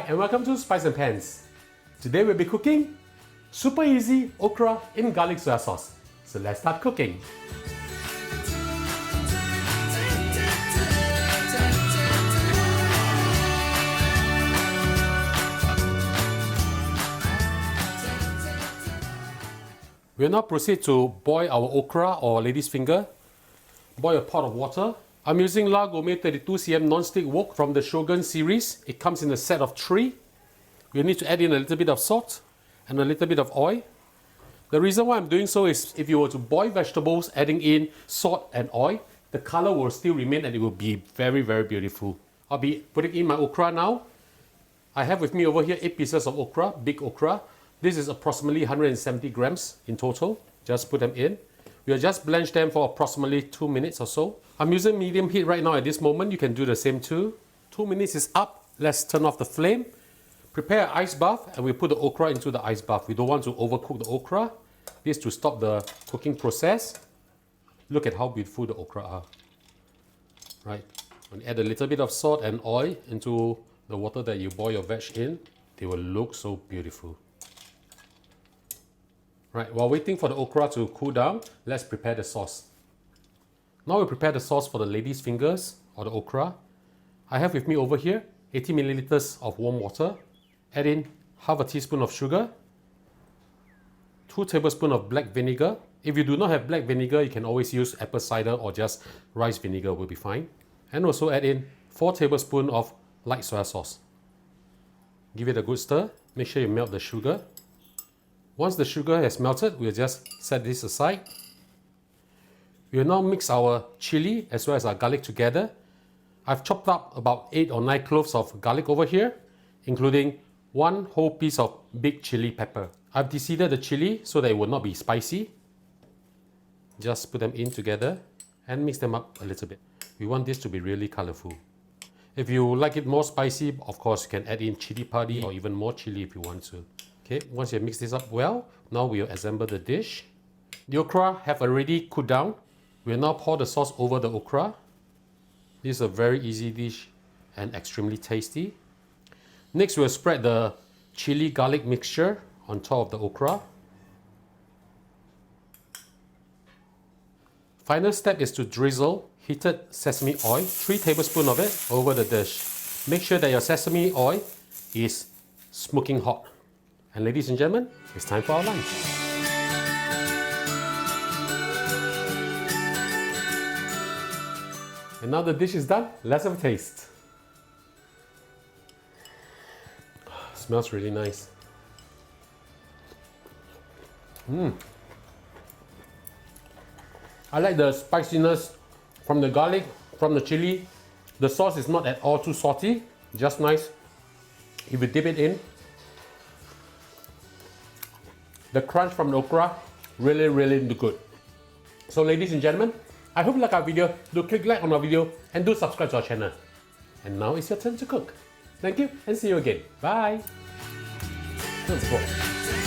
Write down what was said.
and welcome to Spice and Pans. Today we'll be cooking super easy okra in garlic soy sauce. So let's start cooking. We'll now proceed to boil our okra or lady's finger. Boil a pot of water. I'm using La Gourmet 32cm non-stick wok from the Shogun series. It comes in a set of 3. We need to add in a little bit of salt and a little bit of oil. The reason why I'm doing so is if you were to boil vegetables adding in salt and oil, the color will still remain and it will be very, very beautiful. I'll be putting in my okra now. I have with me over here 8 pieces of okra, big okra. This is approximately 170 grams in total. Just put them in. We'll just blanch them for approximately 2 minutes or so. I'm using medium heat right now at this moment. You can do the same too. 2 minutes is up. Let's turn off the flame. Prepare an ice bath and we put the okra into the ice bath. We don't want to overcook the okra. This to stop the cooking process. Look at how beautiful the okra are. Right. And add a little bit of salt and oil into the water that you boil your veg in. They will look so beautiful. Right, while waiting for the okra to cool down, let's prepare the sauce. Now we'll prepare the sauce for the lady's fingers or the okra. I have with me over here 80 milliliters of warm water. Add in half a teaspoon of sugar, 2 tablespoons of black vinegar. If you do not have black vinegar, you can always use apple cider or just rice vinegar will be fine. And also add in 4 tablespoons of light soy sauce. Give it a good stir. Make sure you melt the sugar. Once the sugar has melted, we'll just set this aside. We'll now mix our chili as well as our garlic together. I've chopped up about 8 or 9 cloves of garlic over here, including 1 whole piece of big chili pepper. I've deseeded the chili so that it will not be spicy. Just put them in together and mix them up a little bit. We want this to be really colorful. If you like it more spicy, of course you can add in chili padi or even more chili if you want to. Okay, once you mix this up well, now we'll assemble the dish. The okra have already cooled down. We'll now pour the sauce over the okra. This is a very easy dish and extremely tasty. Next, we'll spread the chili garlic mixture on top of the okra. Final step is to drizzle heated sesame oil, 3 tablespoons of it, over the dish. Make sure that your sesame oil is smoking hot. And ladies and gentlemen, it's time for our lunch. And now the dish is done, let's have a taste. Smells really nice. I like the spiciness from the garlic, from the chili. The sauce is not at all too salty, just nice. If you dip it in, the crunch from the okra, really, really good. So ladies and gentlemen, I hope you like our video. Do click like on our video and do subscribe to our channel. And now it's your turn to cook. Thank you and see you again. Bye. Let's go.